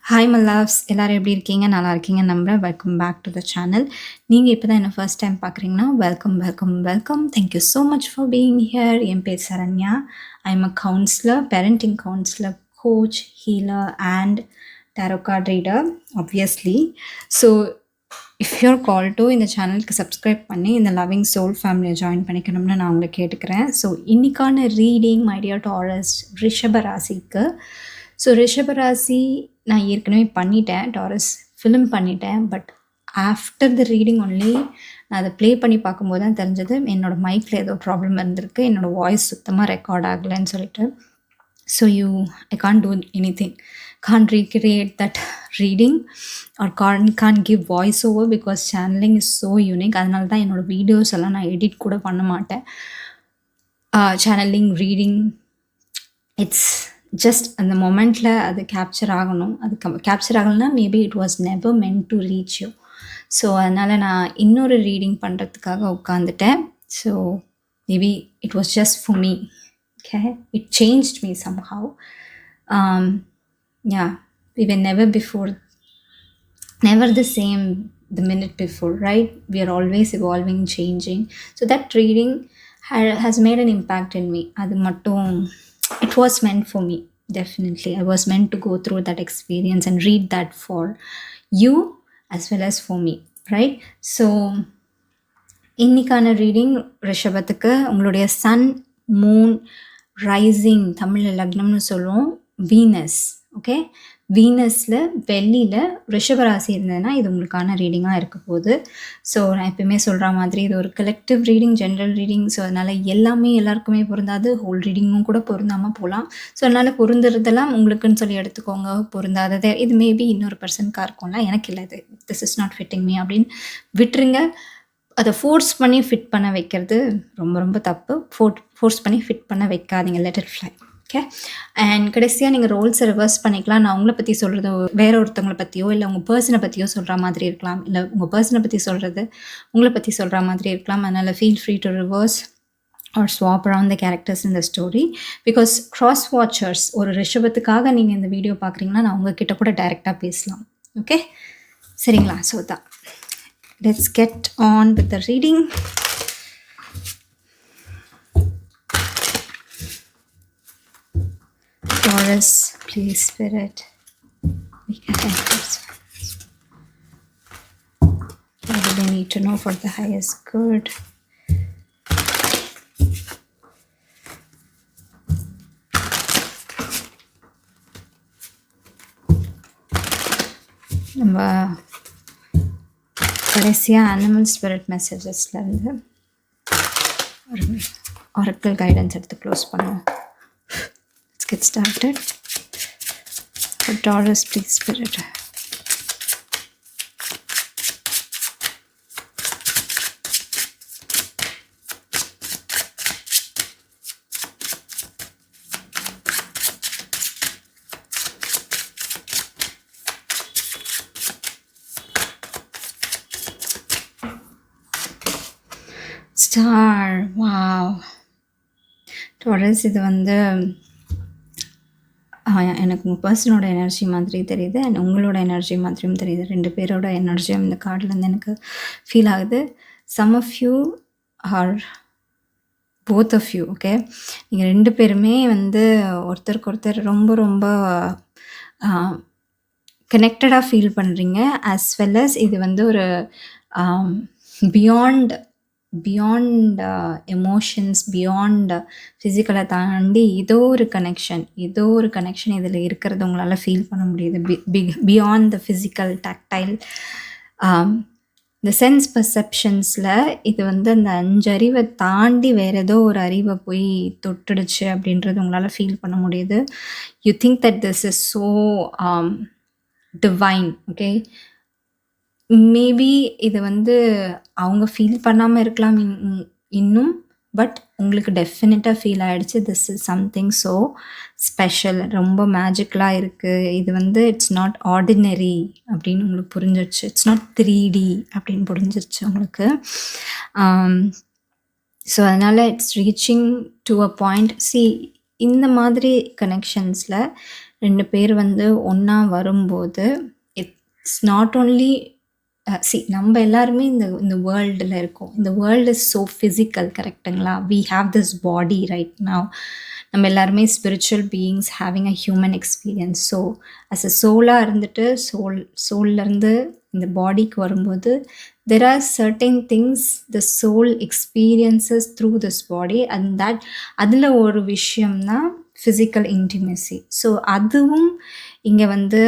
Hi my loves எல்லாரும் எப்படி இருக்கீங்க? நல்லா இருக்கீங்கன்னு நம்புறேன். Welcome back to the channel. நீங்கள் இப்போ தான் என்ன ஃபர்ஸ்ட் டைம் பார்க்குறீங்கன்னா welcome welcome welcome. Thank you so much for being here. என் பேர் Saranya. I am a counsellor, parenting counsellor, coach, healer and tarot card reader obviously. So if you're call to இந்த சேனலுக்கு subscribe பண்ணி இந்த லவ்விங் சோல் ஃபேமிலியை join பண்ணிக்கணும்னு நான் உங்களை கேட்டுக்கிறேன். ஸோ இன்றைக்கான ரீடிங் மை டியர் டாரஸ் ரிஷப ராசிக்கு. ஸோ ரிஷபராசி நான் ஏற்கனவே பண்ணிட்டேன், டாரஸ் ஃபிலிம் பண்ணிட்டேன். But after the reading only நான் அதை ப்ளே பண்ணி பார்க்கும்போது தான் தெரிஞ்சது என்னோடய மைக்கில் ஏதோ ப்ராப்ளம் இருந்திருக்கு, என்னோடய வாய்ஸ் சுத்தமாக ரெக்கார்ட் ஆகலைன்னு சொல்லிட்டு. So I can't do any thing, can't recreate that reading or can't give voice over because channeling is so unique. அதனால தான் என்னோடய வீடியோஸ் எல்லாம் நான் எடிட் கூட பண்ண மாட்டேன். சேனலிங் ரீடிங் இட்ஸ் ஜஸ்ட் அந்த மொமெண்ட்டில் அது கேப்சர் ஆகணும். அது கேப்சர் ஆகலைன்னா maybe it was never meant to reach you. So அதனால் நான் இன்னொரு ரீடிங் பண்ணுறதுக்காக உட்காந்துட்டேன். So maybe it was just for me. Okay, it changed me somehow. Yeah, we were never the same the minute before, right? We are always evolving, changing. So that reading has made an impact in me. Adu mattum it was meant for me. Definitely I was meant to go through that experience and read that for you as well as for me, right? So இன்னிக்கான reading ரிஷபத்துக்கு உங்களுடைய Sun, moon, rising, தமிழில் லக்னம்னு சொல்லுவோம், Venus. Okay, வீனஸில் வெள்ளியில் ரிஷபராசி இருந்ததுன்னா இது உங்களுக்கான ரீடிங்காக இருக்க போகுது. ஸோ நான் எப்பயுமே சொல்கிற மாதிரி இது ஒரு collective reading, general reading. So அதனால் எல்லாமே எல்லாருக்குமே பொருந்தாது, ஹோல் ரீடிங்கும் கூட பொருந்தாமல் போகலாம். ஸோ அதனால் பொருந்துறதெல்லாம் உங்களுக்குன்னு சொல்லி எடுத்துக்கோங்க. பொருந்தாதது இது மேபி இன்னொரு பர்சனுக்காக இருக்கும்ல, எனக்கு இல்லை, இது this is not fitting me அப்படின்னு விட்டுருங்க. அதை ஃபோர்ஸ் பண்ணி ஃபிட் பண்ண வைக்கிறது ரொம்ப ரொம்ப தப்பு. ஃபோர்ஸ் பண்ணி ஃபிட் பண்ண வைக்காதீங்க, let it fly. Okay, and கடைசியாக நீங்கள் ரோல்ஸை ரிவர்ஸ் பண்ணிக்கலாம். நான் உங்களை பற்றி சொல்கிறது வேற ஒருத்தவங்களை பற்றியோ இல்லை உங்கள் பர்சனை பற்றியோ சொல்கிற மாதிரி இருக்கலாம், இல்லை உங்கள் பர்சனை பற்றி சொல்கிறது உங்களை பற்றி சொல்கிற மாதிரி இருக்கலாம். அதனால் feel free to reverse or swap around the characters in the story because cross watchers ஒரு ரிஷபத்துக்காக நீங்கள் இந்த வீடியோ பார்க்குறீங்கன்னா நான் உங்ககிட்ட கூட டைரெக்டாக பேசலாம். ஓகே, சரிங்களா? ஸோ தான், let's get on with the reading. Taurus, please spirit, we can enter. What do they need to know for the highest good? நம்ம கடைசியாக அனிமல் ஸ்பிரிட் மெசேஜஸ்லேருந்து ஒரு ஆரக்கிள் கைடன்ஸ் எடுத்து க்ளோஸ் பண்ணுவோம். Let's get started. For Taurus, please spirit. Star, wow. Taurus, இது வந்து எனக்கு உங்கள் பர்சனோட energy மாதிரி தெரியுது அண்ட் உங்களோட எனர்ஜி மாதிரியும் தெரியுது. ரெண்டு பேரோட எனர்ஜியும் இந்த கார்ட்லேருந்து எனக்கு ஃபீல் ஆகுது. Some of you are both of you. Okay, நீங்கள் ரெண்டு பேருமே வந்து ஒருத்தருக்கு ஒருத்தர் ரொம்ப ரொம்ப கனெக்டடாக ஃபீல் பண்ணுறீங்க. ஆஸ் வெல் அஸ் இது வந்து ஒரு பியாண்ட் எமோஷன்ஸ், பியாண்ட் ஃபிசிக்கலை தாண்டி ஏதோ ஒரு கனெக்ஷன் இதில் இருக்கிறது உங்களால் ஃபீல் பண்ண முடியுது. பியாண்ட் த ஃபிசிக்கல், டாக்டைல், இந்த சென்ஸ் பர்செப்ஷன்ஸில் இது வந்து அந்த 5 அறிவை தாண்டி வேறு ஏதோ ஒரு அறிவை போய் தொட்டுடுச்சு அப்படின்றது உங்களால் ஃபீல் பண்ண முடியுது. You think that this is so divine. Okay, maybe இது வந்து அவங்க ஃபீல் பண்ணாமல் இருக்கலாம் இன்னும், பட் உங்களுக்கு டெஃபினட்டாக ஃபீல் ஆகிடுச்சு. This is something so special, ரொம்ப மேஜிக்கலாக இருக்குது. இது வந்து இட்ஸ் நாட் ஆர்டினரி அப்படின்னு உங்களுக்கு புரிஞ்சிருச்சு. இட்ஸ் நாட் 3D அப்படின்னு புரிஞ்சிருச்சு உங்களுக்கு. ஸோ அதனால் it's reaching to a point. இந்த மாதிரி கனெக்ஷன்ஸில் 2 பேர் வந்து ஒண்ணா வரும்போது, இட்ஸ் நாட் ஒன்லி நம்ம எல்லாருமே இந்த வேர்ல்டுல இருக்கோம். இந்த வேர்ல்ட் இஸ் ஸோ ஃபிசிக்கல் கரெக்ட்டுங்களா? We have this body right now. நம்ம எல்லாருமே spiritual beings having a human experience. So as a சோலா இருந்துட்டு சோல்லேருந்து இந்த பாடிக்கு வரும்போது there are certain things the soul experiences through this body, and that அதில் ஒரு விஷயம்னா ஃபிசிக்கல் இன்டிமெசி. ஸோ அதுவும் இங்கே வந்து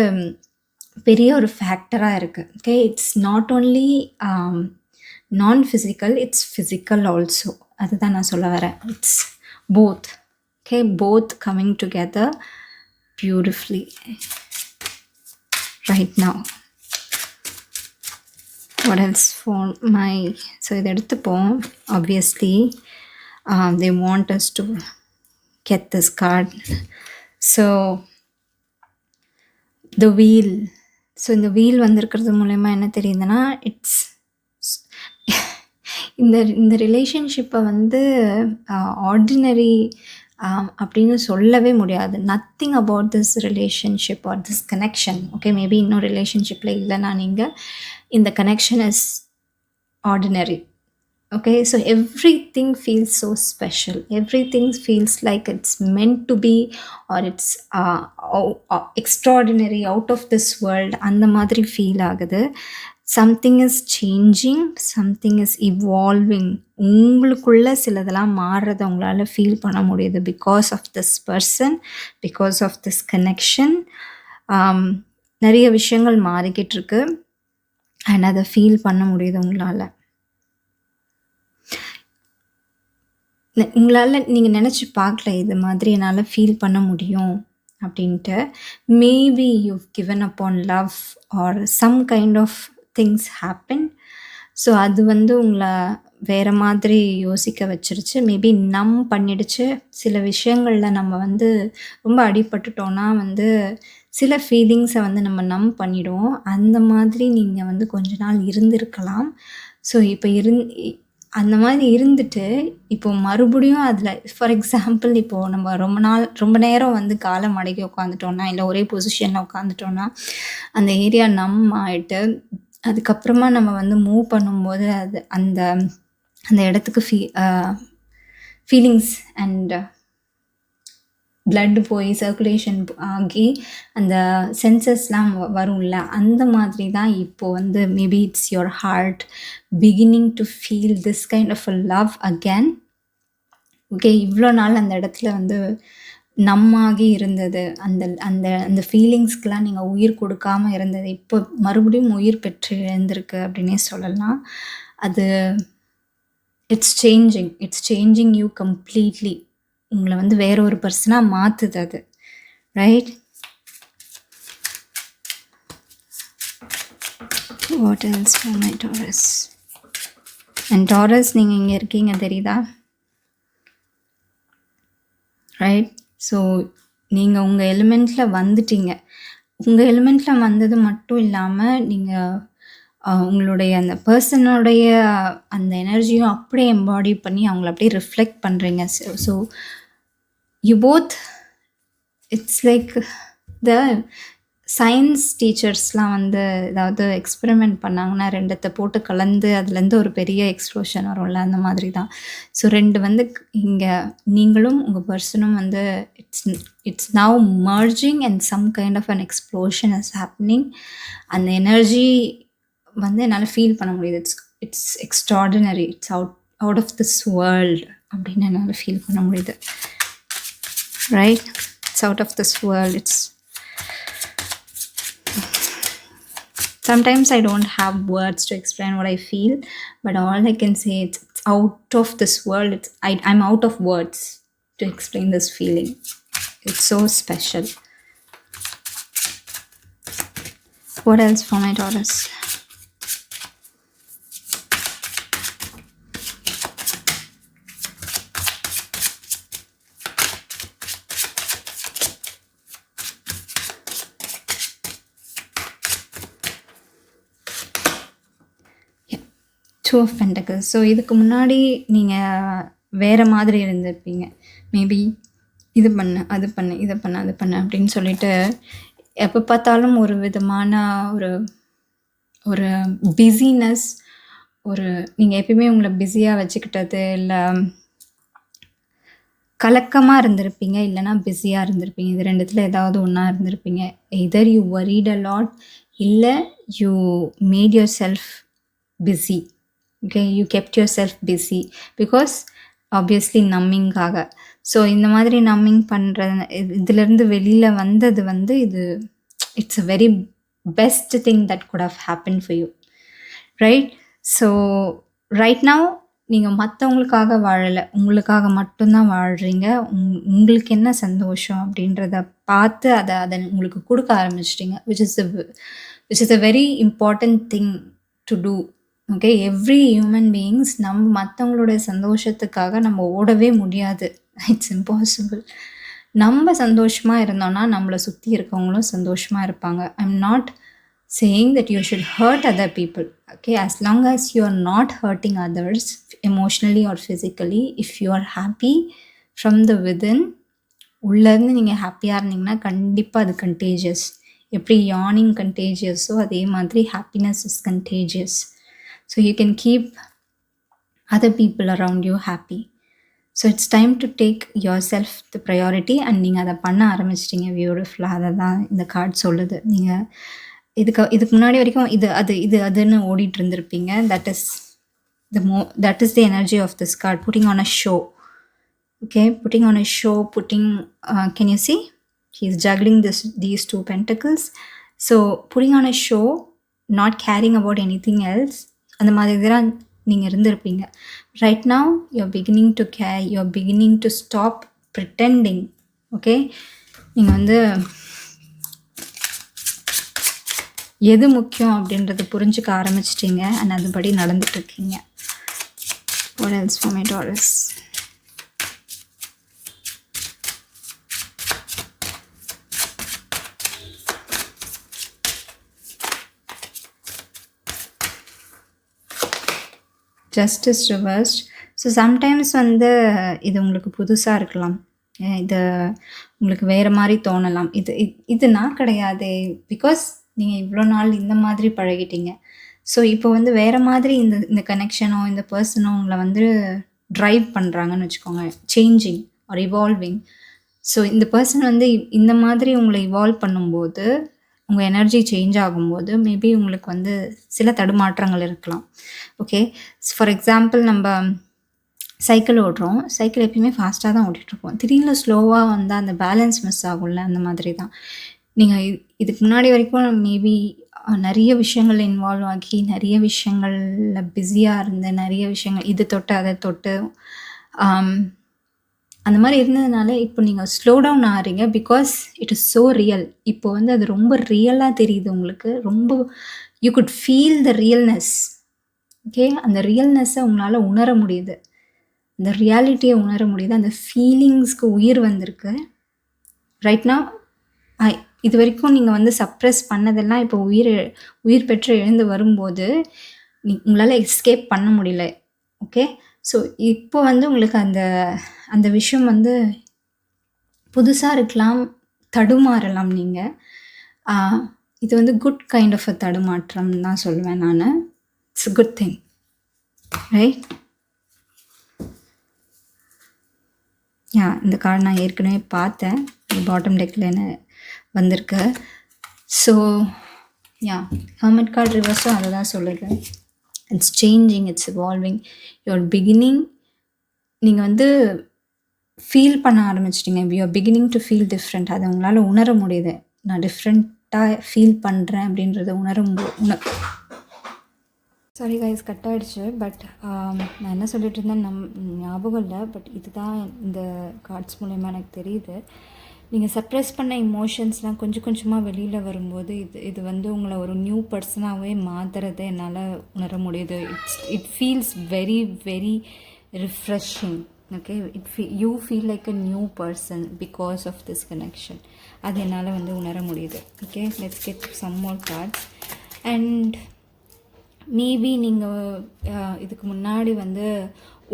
பெரிய ஒரு ஃபேக்டராக இருக்குது. ஓகே, இட்ஸ் நாட் ஓன்லி நான் ஃபிசிக்கல், இட்ஸ் ஃபிசிக்கல் ஆல்சோ. அதுதான் நான் சொல்ல வரேன். It's both. Okay, both coming together beautifully right now. What else for my, so இதை எடுத்துப்போம். Obviously they want us to get this card. So the wheel. So இந்த wheel வந்திருக்கிறது மூலயமா என்ன தெரியுதுன்னா, இட்ஸ் இந்த ரிலேஷன்ஷிப்பை வந்து ஆர்டினரி அப்படின்னு சொல்லவே முடியாது. Nothing about this relationship or this connection. Okay, maybe இன்னும் ரிலேஷன்ஷிப்பில் இல்லைன்னா நீங்கள், இந்த connection is ordinary. Okay, so everything feels so special. Everything feels like it's meant to be, or it's extraordinary, out of this world. அந்த மாதிரி feel ஆகுது. Something is changing, something is evolving. உங்களுக்குள்ள சிலதெல்லாம் மாறுறதை உங்களால் ஃபீல் பண்ண முடியுது. Because of this person, because of this connection நிறைய விஷயங்கள் மாறிக்கிட்டு இருக்கு. அண்ட் அதை ஃபீல் பண்ண முடியுது உங்களால். உங்களால் நீங்கள் நினச்சி பார்க்கல இது மாதிரி என்னால் ஃபீல் பண்ண முடியும் அப்படின்ட்டு. Maybe you given up on love or some kind of things happen. So அது வந்து உங்களை வேறு மாதிரி யோசிக்க வச்சிருச்சு. மேபி பண்ணிடுச்சு. சில விஷயங்களில் நம்ம வந்து ரொம்ப அடிபட்டுட்டோன்னா வந்து சில ஃபீலிங்ஸை வந்து நம்ம பண்ணிடுவோம். அந்த மாதிரி நீங்கள் வந்து கொஞ்ச நாள் இருந்திருக்கலாம். ஸோ இப்போ அந்த மாதிரி இருந்துட்டு இப்போ மறுபடியும் அதில், ஃபார் எக்ஸாம்பிள், இப்போது நம்ம ரொம்ப நேரம் வந்து காலை மடக்கி உட்காந்துட்டோன்னா, இல்லை ஒரே பொசிஷனில் உட்காந்துட்டோன்னா அந்த ஏரியா ஆகிட்டு அதுக்கப்புறமா நம்ம வந்து மூவ் பண்ணும்போது அது அந்த அந்த இடத்துக்கு ஃபீலிங்ஸ் அண்ட் பிளட் போய் சர்க்குலேஷன் ஆகி அந்த சென்சஸ்லாம் வரும்ல, அந்த மாதிரி தான் இப்போது வந்து maybe it's your heart beginning to feel this kind of a love again. Okay, இவ்வளோ நாள் அந்த இடத்துல வந்து நம்மாகி இருந்தது, அந்த அந்த அந்த ஃபீலிங்ஸ்க்கெலாம் நீங்கள் உயிர் கொடுக்காமல் இருந்தது, இப்போ மறுபடியும் உயிர் பெற்று எழுந்திருக்கு அப்படின்னே சொல்லலாம். அது இட்ஸ் சேஞ்சிங் யூ கம்ப்ளீட்லி. உங்களை வந்து வேற ஒரு பர்சனாக மாற்றுது அது, right? What else for my Taurus? And Taurus, நீங்கள் இங்கே இருக்கீங்க தெரியுதா? ரைட்? ஸோ நீங்கள் உங்கள் எலிமெண்ட்டில் வந்துட்டீங்க. உங்கள் எலிமெண்ட்டில் வந்தது மட்டும் இல்லாமல் நீங்கள் உங்களுடைய அந்த பர்சனுடைய அந்த எனர்ஜியும் அப்படியே எம்பாடி பண்ணி அவங்கள அப்படியே ரிஃப்ளெக்ட் பண்ணுறீங்க. So you both, it's like the science டீச்சர்ஸ்லாம் வந்து ஏதாவது எக்ஸ்பெரிமெண்ட் பண்ணாங்கன்னா ரெண்டத்தை போட்டு கலந்து அதுலேருந்து ஒரு பெரிய எக்ஸ்ப்ளோஷன் வரும்ல, அந்த மாதிரி தான். ஸோ ரெண்டு வந்து இங்கே நீங்களும் உங்கள் பர்சனும் வந்து it's now merging and some kind of an explosion is happening. அந்த எனர்ஜி வந்து என்னால் ஃபீல் பண்ண முடியுது. It's extraordinary, it's out of this world அப்படின்னு என்னால் ஃபீல் பண்ண முடியுது. Right? It's out of this world. It's sometimes I don't have words to explain what I feel, but all I can say it's out of this world. I'm out of words to explain this feeling. It's so special. What else for my daughters? Two of Pentacles. So இதுக்கு முன்னாடி நீங்கள் வேறு மாதிரி இருந்திருப்பீங்க. Maybe இது பண்ணு, அது பண்ணு, இத பண்ணு, அது பண்ணு அப்படின்னு சொல்லிட்டு, எப்ப பார்த்தாலும் ஒரு விதமான ஒரு ஒரு பிஸினஸ், ஒரு நீங்க எப்பயுமே உங்கள பிஸியா வச்சுக்கிட்டது, இல்ல கலக்கமா இருந்திருப்பீங்க, இல்லன்னா பிஸியா இருந்திருப்பீங்க. இது 2த்துல ஏதாவது ஒண்ணா இருந்திருப்பீங்க. Either you worried a lot, இல்ல you made yourself busy. Okay, you kept yourself busy because obviously நம்மிங்காக. ஸோ இந்த மாதிரி நம்மிங் பண்ற இதுலேருந்து வெளியில வந்தது வந்து இது it's a very best thing that could have happen for you, right? So right now நீங்க மத்தவங்களுக்காக வாழல. உங்களுக்காக மட்டும் தான் வாழ்றீங்க. உங்களுக்கு என்ன சந்தோஷம் அப்படின்றத பார்த்து அத உங்களுக்கு குடுக்க ஆரம்பிச்சுட்டீங்க. which is a very important thing to do. Okay, every human beings மற்றவங்களுடைய சந்தோஷத்துக்காக நம்ம ஓடவே முடியாது. It's impossible. நம்ம சந்தோஷமாக இருந்தோம்னா நம்மளை சுற்றி இருக்கவங்களும் சந்தோஷமாக இருப்பாங்க. I'm not saying that you should hurt other people. Okay, as long as you are not hurting others emotionally or physically, if you are happy from the within, உள்ளேருந்து நீங்கள் ஹாப்பியாக இருந்தீங்கன்னா கண்டிப்பாக அது கண்டேஜியஸ். எப்படி யார்னிங் கண்டேஜியஸோ அதே மாதிரி happiness is contagious. So you can keep other people around you happy. So it's time to take your self the priority. And நீங்கள் அதை பண்ண ஆரம்பிச்சிட்டிங்க. பியூட்டிஃபுல்லாக அதை தான் இந்த கார்டு சொல்லுது. நீங்கள் இதுக்கு முன்னாடி வரைக்கும் அதுன்னு ஓடிட்டு இருந்திருப்பீங்க. That is the energy of this card. Putting on a show. Okay, putting on a show, can you see? He is juggling these two pentacles. So putting on a show, not caring about anything else, அந்த மாதிரி தான் நீங்கள் இருந்திருப்பீங்க. Right now you're beginning to care, you're beginning to stop pretending. Okay, நீங்கள் வந்து எது முக்கியம் அப்படின்றத புரிஞ்சுக்க ஆரம்பிச்சிட்டிங்க. அண்ட் அதுபடி நடந்துட்டுருக்கீங்க. What else for my Taurus? Justice reversed. So sometimes வந்து இது உங்களுக்கு புதுசாக இருக்கலாம். இது உங்களுக்கு வேறு மாதிரி தோணலாம். இது நான் கிடையாது, பிகாஸ் நீங்கள் இவ்வளோ நாள் இந்த மாதிரி பழகிட்டீங்க. ஸோ இப்போ வந்து வேறு மாதிரி இந்த கனெக்ஷனோ இந்த பர்சனோ உங்களை வந்து ட்ரைவ் பண்ணுறாங்கன்னு வச்சுக்கோங்க. Changing are evolving. ஸோ இந்த பர்சன் வந்து இந்த மாதிரி உங்களை இவால்வ் பண்ணும்போது, உங்கள் எனர்ஜி சேஞ்ச் ஆகும்போது மேபி உங்களுக்கு வந்து சில தடுமாற்றங்கள் இருக்கலாம். ஓகே, ஃபார் எக்ஸாம்பிள் நம்ம சைக்கிள் ஓட்டுறோம். சைக்கிள் எப்பயுமே ஃபாஸ்ட்டாக தான் ஓட்டிகிட்ருப்போம். திடீர்னு ஸ்லோவாக வந்தால் அந்த பேலன்ஸ் மிஸ் ஆகும்ல, அந்த மாதிரி தான். நீங்கள் இதுக்கு முன்னாடி வரைக்கும் மேபி நிறைய விஷயங்கள் இன்வால்வ் ஆகி நிறைய விஷயங்களில் பிஸியாக இருந்து நிறைய விஷயங்கள் இது தொட்டு அதை தொட்டு அந்த மாதிரி இருந்ததுனால இப்போ நீங்கள் ஸ்லோ டவுன் ஆகிறீங்க. Because it is so real. இப்போ வந்து அது ரொம்ப ரியலாக தெரியுது உங்களுக்கு. ரொம்ப you could feel the realness. Okay, அந்த ரியல்னஸ்ஸை உங்களால் உணர முடியுது. அந்த ரியாலிட்டியை உணர முடியுது. அந்த ஃபீலிங்ஸ்க்கு உயிர் வந்திருக்கு. ரைட்னா இது வரைக்கும் நீங்கள் வந்து சப்ரெஸ் பண்ணதெல்லாம் இப்போ உயிர் பெற்று எழுந்து வரும்போது உங்களால் எஸ்கேப் பண்ண முடியல. ஓகே, ஸோ இப்போ வந்து உங்களுக்கு அந்த விஷயம் வந்து புதுசாக இருக்கலாம், தடுமாறலாம். நீங்கள் இது வந்து குட் கைண்ட் ஆஃப் அ தடுமாற்றம் தான் சொல்லுவேன் நான். It's a good thing, right? இந்த கார்டு நான் ஏற்கனவே பார்த்தேன். பாட்டம் டெக்கில் என்ன வந்திருக்கு. ஸோ ஹெர்மிட் கார்டு ரிவர்ஸும் அதை தான் சொல்லுது. It's changing, it's evolving, you're beginning. நீங்கள் வந்து ஃபீல் பண்ண ஆரம்பிச்சிட்டிங்க. You're beginning to feel different. அதை உங்களால் உணர முடியுது. நான் டிஃப்ரெண்ட்டாக ஃபீல் பண்ணுறேன் அப்படின்றத சாரி கைஸ், கட் ஆகிடுச்சு. பட் நான் என்ன சொல்லிட்டு இருந்தேன் ஞாபகம் இல்லை. பட் இதுதான் இந்த கார்ட்ஸ் மூலயமா எனக்கு தெரியுது. நீங்கள் சப்ரெஸ் பண்ண இமோஷன்ஸ்லாம் கொஞ்சம் கொஞ்சமாக வெளியில் வரும்போது இது வந்து உங்களை ஒரு நியூ பர்சனாகவே மாற்றுறதை என்னால் உணர முடியுது. It feels very very refreshing. Okay, you feel like a new person because of this connection. அது என்னால் வந்து உணர முடியுது. Okay, let's get some more cards. And maybe நீங்கள் இதுக்கு முன்னாடி வந்து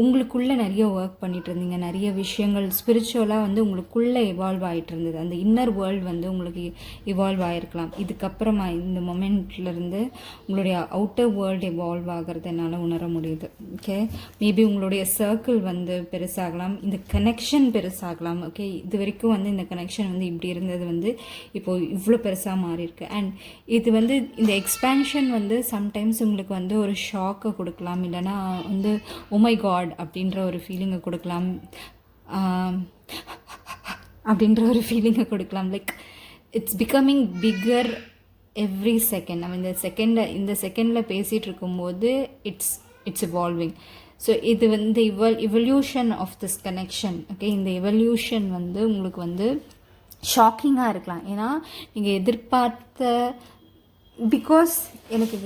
உங்களுக்குள்ளே நிறைய ஒர்க் பண்ணிட்டு இருந்தீங்க, நிறைய விஷயங்கள் ஸ்பிரிச்சுவலாக வந்து உங்களுக்குள்ளே இவால்வ் ஆகிட்டு இருந்தது, அந்த இன்னர் வேர்ல்டு வந்து உங்களுக்கு இவால்வ் ஆகிருக்கலாம். இதுக்கப்புறமா இந்த மொமெண்ட்லேருந்து உங்களுடைய அவுட்டர் வேர்ல்டு இவால்வ் ஆகிறது என்னால் உணர முடியுது. ஓகே, மேபி உங்களுடைய சர்க்கிள் வந்து பெருசாகலாம், இந்த கனெக்ஷன் பெருசாகலாம். ஓகே, இது வரைக்கும் வந்து இந்த கனெக்ஷன் வந்து இப்படி இருந்தது வந்து இப்போது இவ்வளோ பெருசாக மாறி இருக்கு. அண்ட் இது வந்து இந்த எக்ஸ்பேன்ஷன் வந்து சம்டைம்ஸ் உங்களுக்கு வந்து ஒரு ஷாக்கை கொடுக்கலாம், இல்லைனா வந்து ஓ மை காட் அப்படின்ற ஒரு ஃபீலிங்கை கொடுக்கலாம், அப்படின்ற ஒரு ஃபீலிங்கை கொடுக்கலாம். Like it's becoming bigger every second. நம்ம இந்த செகண்டில் பேசிகிட்டு இருக்கும்போது இட்ஸ் இவால்விங். ஸோ இது வந்து evolution of this connection. Okay, இந்த இவல்யூஷன் வந்து உங்களுக்கு வந்து ஷாக்கிங்காக இருக்கலாம். ஏன்னா நீங்கள் எதிர்பார்த்த, பிகாஸ் எனக்கு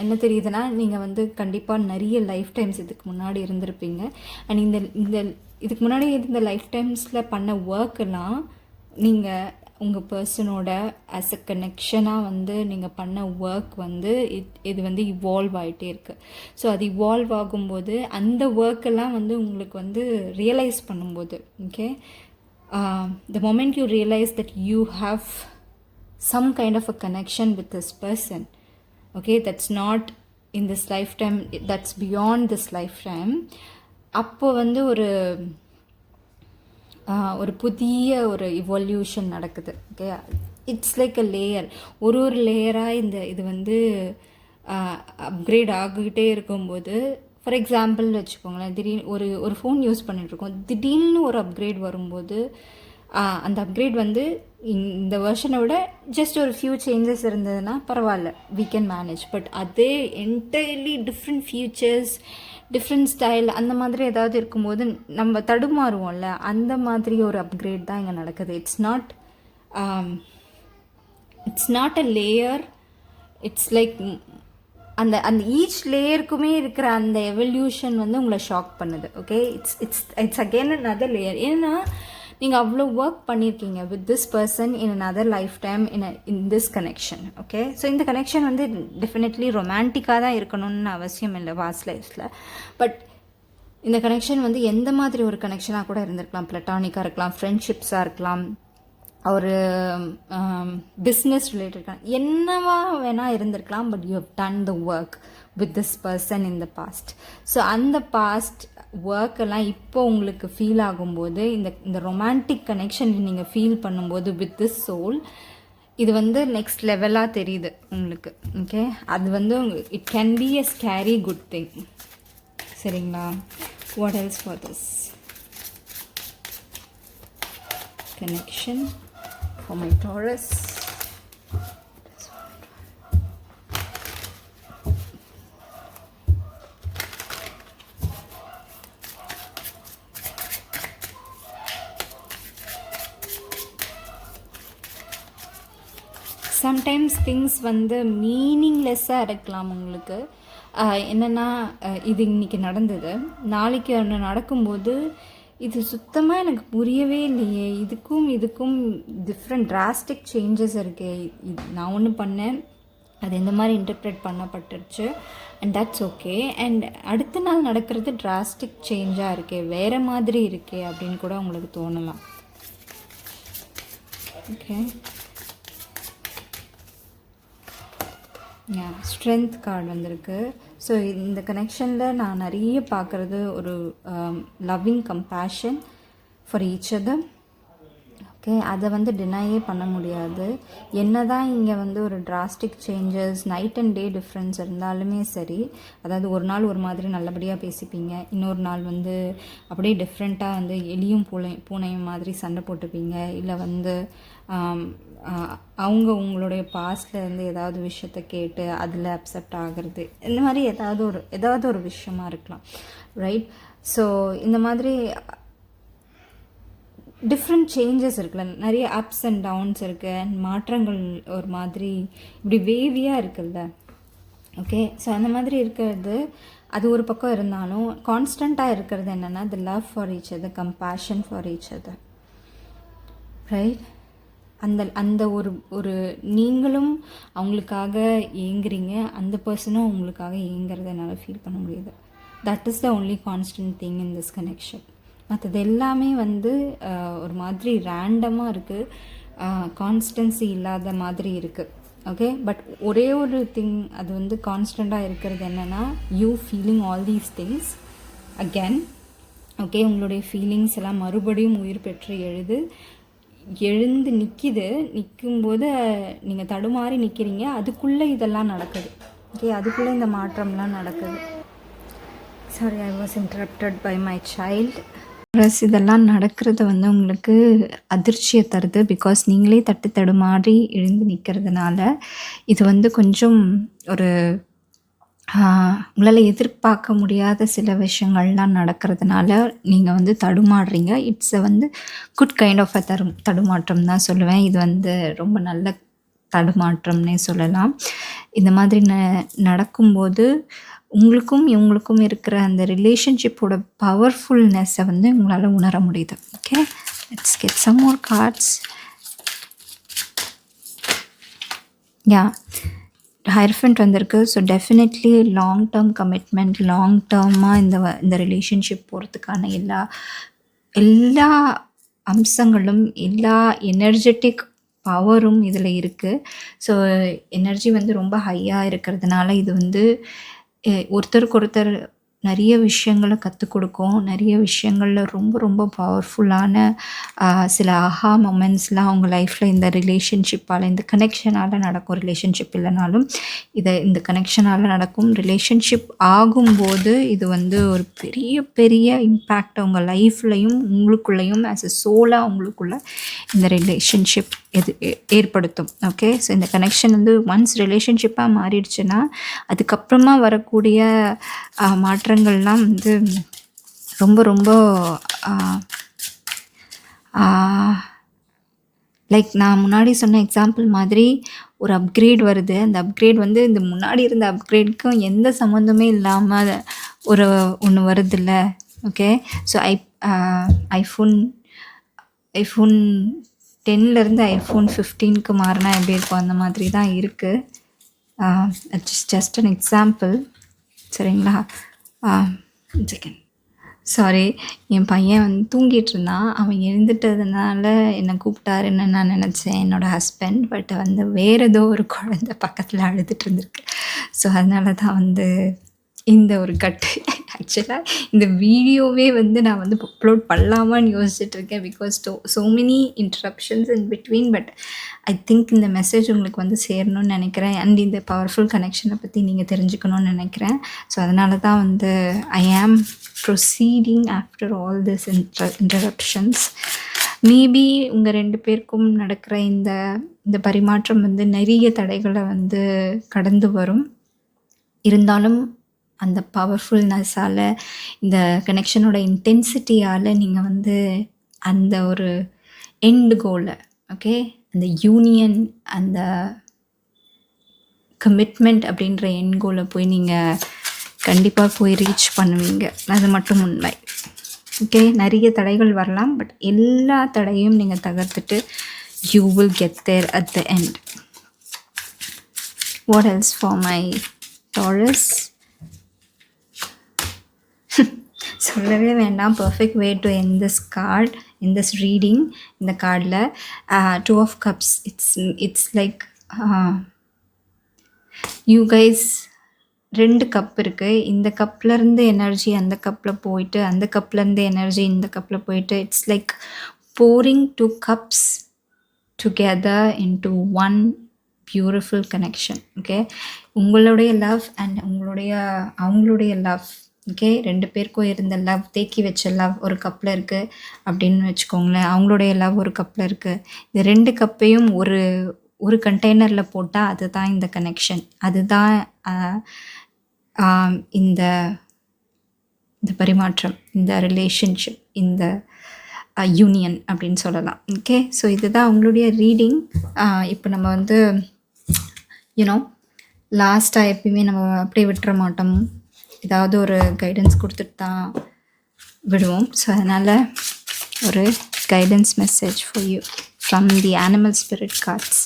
என்ன தெரியுதுன்னா, நீங்கள் வந்து கண்டிப்பாக நிறைய லைஃப் டைம்ஸ் இதுக்கு முன்னாடி இருந்திருப்பீங்க. அண்ட் இந்த இதுக்கு முன்னாடி இருந்த லைஃப் டைம்ஸில் பண்ண ஒர்க்கெல்லாம் நீங்கள் உங்கள் பர்சனோட ஆஸ் அ கனெக்ஷனாக வந்து நீங்கள் பண்ண ஒர்க் வந்து இது வந்து இவால்வ் ஆகிட்டே இருக்குது. ஸோ அது இவால்வ் ஆகும்போது அந்த ஒர்க்கெல்லாம் வந்து உங்களுக்கு வந்து ரியலைஸ் பண்ணும்போது, okay, the moment you realize that you have some kind of a connection with this person, okay, that's not in this lifetime, that's beyond this lifetime, அப்போ வந்து ஒரு புதிய ஒரு இவல்யூஷன் நடக்குது. Okay, it's like a layer. ஒரு லேயராக இது வந்து அப்கிரேட் ஆகிக்கிட்டே இருக்கும்போது, ஃபார் எக்ஸாம்பிள் வச்சுக்கோங்களேன், திடீர்னு ஒரு ஃபோன் யூஸ் பண்ணிகிட்ருக்கோம், திடீர்னு ஒரு அப்கிரேட் வரும்போது அந்த அப்கிரேட் வந்து இந்த வெர்ஷனை விட ஜஸ்ட் ஒரு ஃபியூ சேஞ்சஸ் இருந்ததுன்னா பரவாயில்ல, we can manage. பட் அதே entirely different features, different style அந்த மாதிரி ஏதாவது இருக்கும்போது நம்ம தடுமாறுவோம்ல, அந்த மாதிரி ஒரு அப்கிரேட் தான் இங்கே நடக்குது. It's not a layer, it's like அந்த ஈச் லேயருக்குமே இருக்கிற அந்த எவல்யூஷன் வந்து உங்களை ஷாக் பண்ணுது. Okay, it's again another layer. ஏன்னா நீங்கள் அவ்வளோ ஒர்க் பண்ணியிருக்கீங்க with this person in another life time in this connection. Okay, so இந்த கனெக்ஷன் வந்து டெஃபினெட்லி ரொமான்டிக்காக தான் இருக்கணும்னு அவசியம் இல்லை பாஸ்ட் லைஃப்பில். பட் இந்த கனெக்ஷன் வந்து எந்த மாதிரி ஒரு கனெக்ஷனாக கூட இருந்திருக்கலாம். பிளட்டானிக்காக இருக்கலாம், ஃப்ரெண்ட்ஷிப்ஸாக இருக்கலாம், ஒரு பிஸ்னஸ் ரிலேட்டட் என்னவா வேணால் இருந்திருக்கலாம். But you have done the work with this person in the past. So அந்த பாஸ்ட் ஒர்க்கெல்லாம் இப்போ உங்களுக்கு ஃபீல் ஆகும்போது, இந்த ரொமான்டிக் கனெக்ஷன் நீங்கள் ஃபீல் பண்ணும்போது வித் திஸ் சோல், இது வந்து நெக்ஸ்ட் லெவலாக தெரியுது உங்களுக்கு. ஓகே, அது வந்து it can be a scary good thing. சரிங்களா? What else for this connection for my Taurus? Sometimes things வந்து மீனிங்லெஸ்ஸாக இருக்கலாம் உங்களுக்கு. என்னென்னா, இது இன்றைக்கி நடந்தது, நாளைக்கு ஒன்று நடக்கும்போது இது சுத்தமாக எனக்கு புரியவே இல்லையே, இதுக்கும் டிஃப்ரெண்ட் டிராஸ்டிக் சேஞ்சஸ் இருக்கே, நான் ஒன்று பண்ணேன், அது எந்த மாதிரி இன்டர்ப்ரெட் பண்ணப்பட்டுருச்சு, அண்ட் தட்ஸ் ஓகே. அண்ட் அடுத்த நாள் நடக்கிறது டிராஸ்டிக் சேஞ்சாக இருக்கே, வேறு மாதிரி இருக்கே அப்படின்னு கூட உங்களுக்கு தோணலாம். ஓகே, ஸ்ட்ரென்த் கார்டு வந்திருக்கு. ஸோ இந்த கனெக்ஷனில் நான் நிறைய பார்க்குறது ஒரு loving compassion for each other. Okay, அதை வந்து டினையே பண்ண முடியாது. என்ன தான் இங்கே வந்து ஒரு drastic changes, night and day difference இருந்தாலுமே சரி, அதாவது ஒரு நாள் ஒரு மாதிரி நல்லபடியாக பேசிப்பீங்க, இன்னொரு நாள் வந்து அப்படியே டிஃப்ரெண்ட்டாக வந்து எலியும் பூனையும் மாதிரி சண்டை போட்டுப்பீங்க, இல்லை வந்து அவங்க உங்களுடைய பாஸ்டில் இருந்து ஏதாவது விஷயத்தை கேட்டு அதில் அப்செப்ட் ஆகிறது, இந்த மாதிரி ஏதாவது ஒரு விஷயமா இருக்கலாம், ரைட்? ஸோ இந்த மாதிரி டிஃப்ரெண்ட் சேஞ்சஸ் இருக்குல்ல, நிறைய அப்ஸ் அண்ட் டவுன்ஸ் இருக்குது, அண்ட் மாற்றங்கள் ஒரு மாதிரி இப்படி வேவியாக இருக்குல்ல. ஓகே, ஸோ அந்த மாதிரி இருக்கிறது அது ஒரு பக்கம் இருந்தாலும், கான்ஸ்டண்ட்டாக இருக்கிறது என்னென்னா the love for each other, compassion for each other, right? அந்த ஒரு நீங்களும் அவங்களுக்காக ஏங்குறீங்க, அந்த பர்சனும் உங்களுக்காக ஏங்குறத என்னால் ஃபீல் பண்ண முடியுது. That is the only constant thing in this connection. மற்றது எல்லாமே வந்து ஒரு மாதிரி ரேண்டமாக இருக்குது, கான்ஸ்டன்சி இல்லாத மாதிரி இருக்குது. ஓகே, பட் ஒரே ஒரு திங் அது வந்து கான்ஸ்டண்ட்டாக இருக்கிறது என்னென்னா, you feeling all these things again. Okay, உங்களுடைய ஃபீலிங்ஸ் எல்லாம் மறுபடியும் உயிர் பெற்று எழுந்து நிற்கிது. நிற்கும்போது நீங்கள் தடுமாறி நிற்கிறீங்க, அதுக்குள்ளே இதெல்லாம் நடக்குது. ஓகே, அதுக்குள்ளே இந்த மாற்றம்லாம் நடக்குது. Sorry, I was interrupted by my child. Plus இதெல்லாம் நடக்கிறது வந்து உங்களுக்கு அதிர்ச்சியை தருது, பிகாஸ் நீங்களே தடுமாறி எழுந்து நிற்கிறதுனால. இது வந்து கொஞ்சம் ஒரு உங்களால் எதிர்பார்க்க முடியாத சில விஷயங்கள்லாம் நடக்கிறதுனால நீங்கள் வந்து தடுமாறுறீங்க. இட்ஸ் வந்து குட் கைண்ட் ஆஃப் அ தடுமாற்றம் தான் சொல்லுவேன். இது வந்து ரொம்ப நல்ல தடுமாற்றம்னே சொல்லலாம். இந்த மாதிரி நடக்கும்போது உங்களுக்கும் இவங்களுக்கும் இருக்கிற அந்த ரிலேஷன்ஷிப்போட பவர்ஃபுல்னஸை வந்து உங்களால் உணர முடியுது. Okay, let's get some more cards. Yeah, hierophant வந்திருக்கு. So definitely long term commitment, long டேர்மாக இந்த ரிலேஷன்ஷிப் போகிறதுக்கான எல்லா அம்சங்களும், எல்லா எனர்ஜெட்டிக் பவரும் இதில் இருக்குது. ஸோ எனர்ஜி வந்து ரொம்ப ஹையாக இருக்கிறதுனால இது வந்து ஒருத்தருக்கு ஒருத்தர் நிறைய விஷயங்களை கற்றுக் கொடுக்கும். நிறைய விஷயங்களில் ரொம்ப ரொம்ப பவர்ஃபுல்லான சில ஆஹா மொமெண்ட்ஸ்லாம் அவங்க லைஃப்பில் இந்த ரிலேஷன்ஷிப்பால், இந்த கனெக்ஷனால் நடக்கும். ரிலேஷன்ஷிப் இல்லைனாலும் இந்த கனெக்ஷனால் நடக்கும். ரிலேஷன்ஷிப் ஆகும்போது இது வந்து ஒரு பெரிய பெரிய இம்பேக்ட் அவங்க லைஃப்லையும் உங்களுக்குள்ளேயும் ஆஸ் எ சோலாக உங்களுக்குள்ள இந்த ரிலேஷன்ஷிப் ஏற்படுத்தும். ஓகே, ஸோ இந்த கனெக்ஷன் வந்து ஒன்ஸ் ரிலேஷன்ஷிப்பாக மாறிடுச்சுன்னா அதுக்கப்புறமா வரக்கூடிய மாற்றங்கள்லாம் வந்து ரொம்ப ரொம்ப லைக் நான் முன்னாடி சொன்ன எக்ஸாம்பிள் மாதிரி ஒரு அப்கிரேட் வருது. அந்த அப்கிரேட் வந்து இந்த முன்னாடி இருந்த அப்கிரேடுக்கும் எந்த சம்மந்தமே இல்லாமல் ஒன்று வருதில்ல. ஓகே, ஸோ ஐஃபோன் 10லேருந்து ஐஃபோன் 15க்கு மாறினா எப்படி இருக்கும், அந்த மாதிரி தான் இருக்குது. Just an example. சரிங்களா? செகண்ட், சாரி, என் பையன் வந்து தூங்கிட்டு இருந்தான். அவன் எழுந்துட்டதுனால என்னை கூப்பிட்டாருன்னு நான் நினச்சேன், என்னோடய ஹஸ்பண்ட். பட் வந்து வேறு ஏதோ ஒரு குழந்தை பக்கத்தில் அழுதுட்டு இருந்திருக்கு. ஸோ அதனால தான் வந்து இந்த ஒரு கட்டு. ஆக்சுவலாக இந்த வீடியோவே வந்து நான் வந்து அப்லோட் பண்ணலாமான்னு யோசிச்சுட்ருக்கேன், because so many interruptions in between. But I think இந்த மெசேஜ் உங்களுக்கு வந்து சேரணும்னு நினைக்கிறேன். அண்ட் இந்த பவர்ஃபுல் கனெக்ஷனை பற்றி நீங்கள் தெரிஞ்சுக்கணும்னு நினைக்கிறேன். ஸோ அதனால தான் வந்து ஐ ஆம் proceeding after all this interruptions. Maybe உங்கள் 2 பேருக்கும் நடக்கிற இந்த பரிமாற்றம் வந்து நிறைய தடைகளை வந்து கடந்து வரும். இருந்தாலும் அந்த பவர்ஃபுல்னஸால், இந்த கனெக்ஷனோட இன்டென்சிட்டியால் நீங்கள் வந்து அந்த ஒரு எண்ட் கோலை, ஓகே, அந்த யூனியன், அந்த கமிட்மெண்ட் அப்படின்ற எண்ட் கோலை போய் நீங்கள் கண்டிப்பாக போய் ரீச் பண்ணுவீங்க. அது மட்டும் உண்மை. ஓகே, நிறைய தடைகள் வரலாம், பட் எல்லா தடையும் நீங்கள் தகர்த்துட்டு you will get there at the end. What else for my Taurus? சொல்லவே வேண்டாம். Perfect way to end this card, in this reading. இந்த கார்டில் 2 of Cups. It's like you guys 2 cup இருக்குது. இந்த கப்லேருந்து எனர்ஜி அந்த கப்பில் போயிட்டு, அந்த கப்லேருந்து எனர்ஜி இந்த கப்பில் போயிட்டு, it's like pouring 2 cups together into one beautiful connection. Okay, உங்களுடைய லவ் அண்ட் அவங்களுடைய லவ், ஓகே, 2 பேருக்கும் இருந்த லவ், தேக்கி வச்ச லவ் ஒரு கப்பில் இருக்குது அப்படின்னு வச்சுக்கோங்களேன். அவங்களுடைய லவ் ஒரு கப்பில் இருக்குது. இந்த 2 கப்பையும் ஒரு கண்டெய்னரில் போட்டால் அதுதான் இந்த கனெக்ஷன். அதுதான் இந்த பரிமாற்றம், இந்த ரிலேஷன்ஷிப், இந்த யூனியன் அப்படின்னு சொல்லலாம். ஓகே, ஸோ இதுதான் அவங்களுடைய ரீடிங். இப்போ நம்ம வந்து லாஸ்ட்டாக எப்பயுமே நம்ம அப்படியே விட்டுற மாட்டோம், ஏதாவது ஒரு கைடன்ஸ் கொடுத்துட்டு தான் விடுவோம். ஸோ அதனால் ஒரு guidance message for you from the animal spirit cards.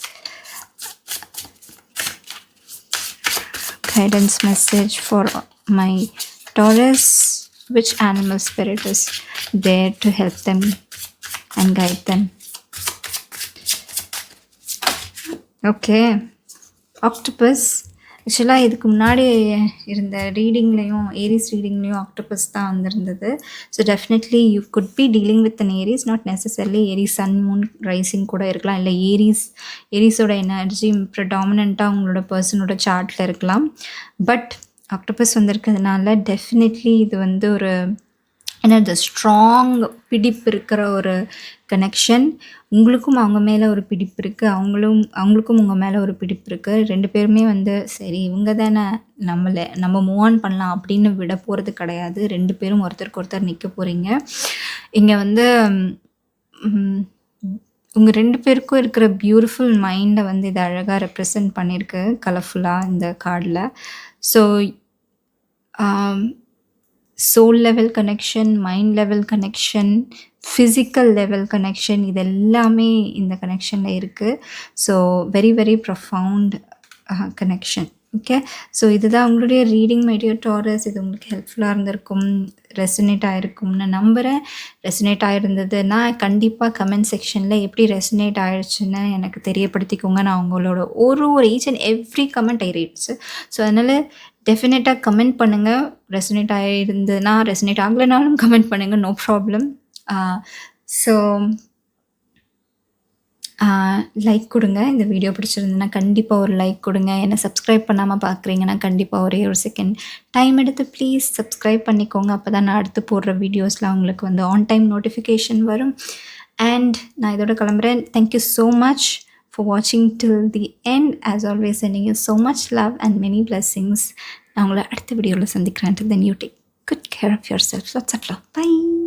Guidance message for my Taurus, which animal spirit is there to help them and guide them? Okay, octopus. ஆக்சுவலாக இதுக்கு முன்னாடி இருந்த ரீடிங்லேயும் ஏரிஸ் ரீடிங்லேயும் ஆக்டோபஸ் தான் வந்திருந்தது. So definitely you could be dealing with an Aries, not necessarily Aries sun moon rising கூட இருக்கலாம், இல்லை ஏரிஸோட energy ப்ரிடாமினண்ட்டாக உங்களோட பர்சனோட சார்ட்டில் இருக்கலாம். பட் ஆக்டோபஸ் வந்திருக்கிறதுனால டெஃபினெட்லி இது வந்து ஒரு இந்த ஸ்ட்ராங் பிடிப்பு இருக்கிற ஒரு கனெக்ஷன். உங்களுக்கும் அவங்க மேலே ஒரு பிடிப்பு இருக்குது, அவங்களுக்கும் உங்கள் மேலே ஒரு பிடிப்பு இருக்குது. 2 பேருமே வந்து சரி இவங்க தானே நம்ம மூவ் ஆன் பண்ணலாம் அப்படின்னு விட போகிறது கிடையாது. 2 பேரும் ஒருத்தருக்கு ஒருத்தர் நிற்க போகிறீங்க. இங்கே வந்து உங்கள் 2 பேருக்கும் இருக்கிற பியூட்டிஃபுல் மைண்டை வந்து இது அழகாக ரெப்ரசன்ட் பண்ணியிருக்கு கலர்ஃபுல்லாக இந்த கார்டில். So soul level connection, mind level connection, physical level connection, இது எல்லாமே இந்த கனெக்ஷனில் இருக்குது. So very very profound connection. Okay, so இதுதான் உங்களுடைய ரீடிங் மை டியர் டாரஸ். இது உங்களுக்கு ஹெல்ப்ஃபுல்லாக இருந்திருக்கும், ரெசனேட் ஆகிருக்கும்னு நம்புகிறேன். ரெசனேட் ஆகிருந்ததுன்னா கண்டிப்பாக கமெண்ட் செக்ஷனில் எப்படி ரெசனேட் ஆகிடுச்சுன்னு எனக்கு தெரியப்படுத்திக்கோங்க. நான் உங்களோட ஒரு each and every comment I reads. So அதனால் டெஃபினட்டாக கமெண்ட் பண்ணுங்கள். ரெசனேட் ஆகிருந்ததுன்னா, ரெசனேட் ஆகலைனாலும் கமெண்ட் பண்ணுங்கள், நோ ப்ராப்ளம். ஸோ லைக் கொடுங்க. இந்த வீடியோ பிடிச்சிருந்ததுன்னா கண்டிப்பாக ஒரு லைக் கொடுங்க. என்னை சப்ஸ்கிரைப் பண்ணாமல் பார்க்குறீங்கன்னா கண்டிப்பாக ஒரே ஒரு செகண்ட் டைம் எடுத்து ப்ளீஸ் சப்ஸ்கிரைப் பண்ணிக்கோங்க. அப்போ தான் நான் அடுத்து போடுற வீடியோஸில் உங்களுக்கு வந்து ஆன் டைம் நோட்டிஃபிகேஷன் வரும். அண்ட் நான் இதோட கிளம்புறேன். Thank you so much for watching till the end. As always, sending you so much love and many blessings. நான் உங்களை அடுத்த வீடியோவில் சந்திக்கிறேன். Until then, you take good care of yourself. Lots of love. Bye.